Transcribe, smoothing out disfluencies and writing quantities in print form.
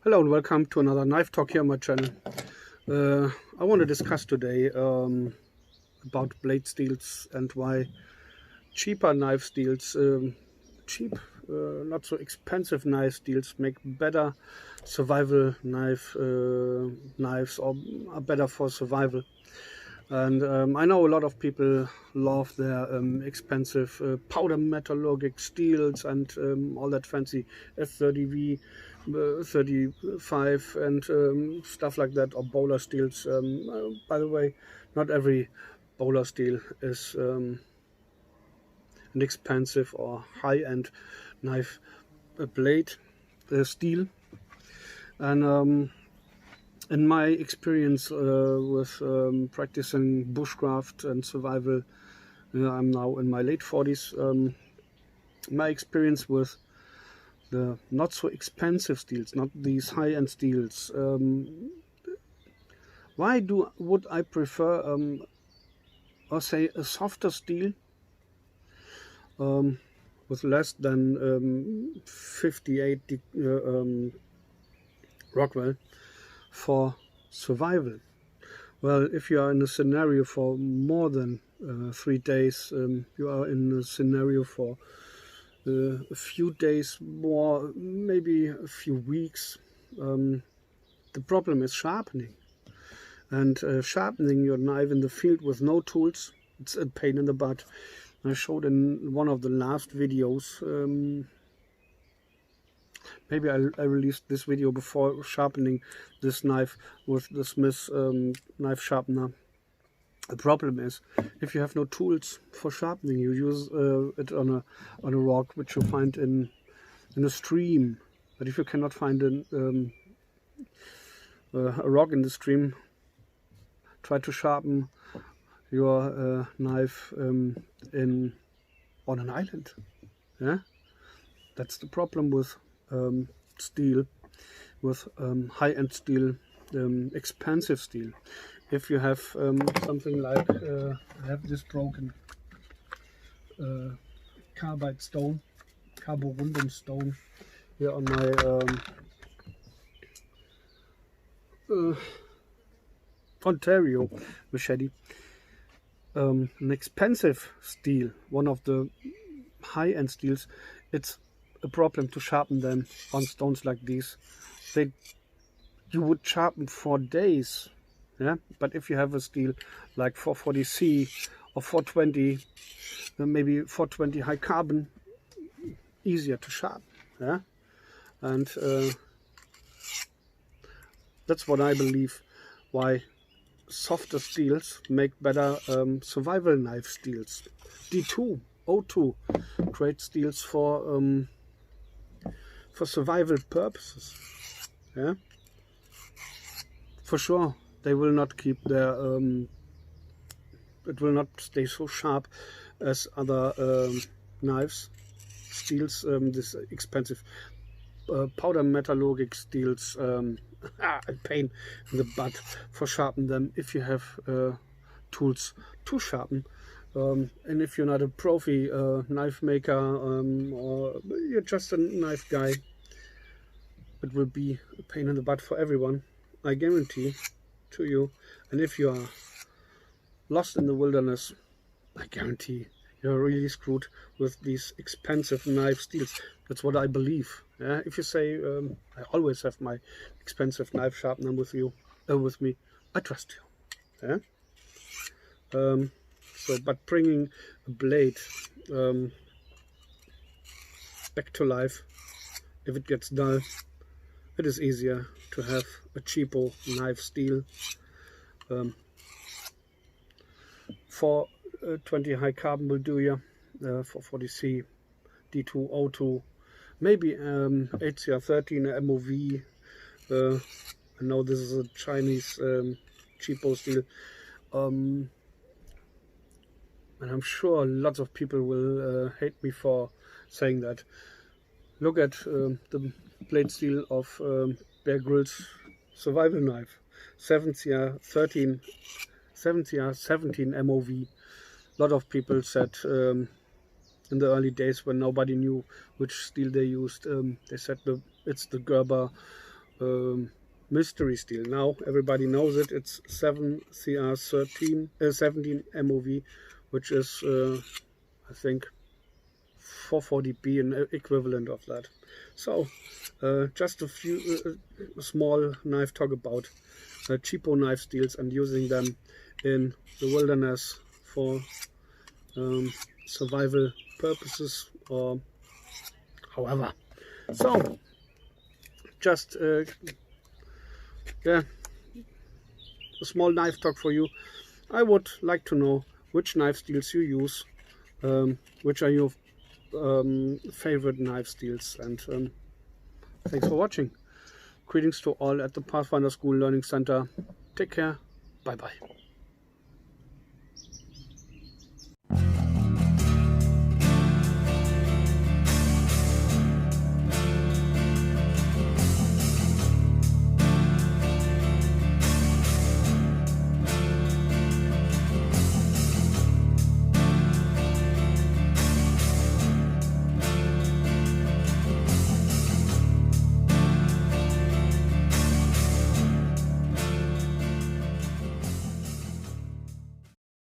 Hello and welcome to another knife talk here on my channel. I want to discuss today about blade steels and why cheaper knife steels, not so expensive knife steels, make better survival knives or are better for survival. And I know a lot of people love their expensive powder metallurgic steels and all that fancy F30V, 35 and stuff like that, or bowler steels. By the way, not every bowler steel is an expensive or high-end knife blade steel. And in my experience with practicing bushcraft and survival, I'm now in my late 40s. My experience with the not so expensive steels, not these high-end steels. Why would I prefer, or say, a softer steel with less than 58 Rockwell for survival? Well, if you are in a scenario for more than 3 days, you are in a scenario for a few days more, maybe a few weeks. The problem is sharpening. And sharpening your knife in the field with no tools, it's a pain in the butt. I showed in one of the last videos, maybe I released this video before sharpening this knife with the Smith knife sharpener. The problem is, if you have no tools for sharpening, you use it on a rock which you find in a stream. But if you cannot find a rock in the stream, try to sharpen your knife on an island. Yeah, that's the problem with steel, with high-end steel, expensive steel. If you have something like I have this broken carbide stone, carborundum stone here on my Ontario machete. An expensive steel, one of the high-end steels, it's a problem to sharpen them on stones like these. You would sharpen for days, yeah. But if you have a steel like 440C or 420, maybe 420 high carbon, easier to sharpen, yeah. And that's what I believe why softer steels make better survival knife steels. D2, O2, great steels for survival purposes. Yeah, for sure they will not keep their it will not stay so sharp as other knives, steels. This expensive powder metallurgic steels, a pain in the butt for sharpen them if you have tools to sharpen. And if you're not a profi knife maker or you're just a knife guy, it will be a pain in the butt for everyone, I guarantee to you. And if you are lost in the wilderness, I guarantee you're really screwed with these expensive knife steels. That's what I believe. Yeah? If you say I always have my expensive knife sharpener with me, I trust you. Yeah. But bringing a blade back to life, if it gets dull, it is easier to have a cheapo knife steel. 420 high carbon will do you, 440C, D2O2, maybe HCR13 MOV. I know this is a Chinese cheapo steel. And I'm sure lots of people will hate me for saying that. Look at the blade steel of Bear Grylls survival knife, 7CR17 MOV. A lot of people said in the early days when nobody knew which steel they used, they said it's the Gerber mystery steel. Now everybody knows it. It's 7CR17 17 MOV, which is I think 440p, an equivalent of that. So just a few small knife talk about cheapo knife steels and using them in the wilderness for survival purposes or however. So just yeah, a small knife talk for you. I would like to know which knife steels you use, which are your favorite knife steels, and thanks for watching. Greetings to all at the Pathfinder School Learning Center. Take care. Bye bye.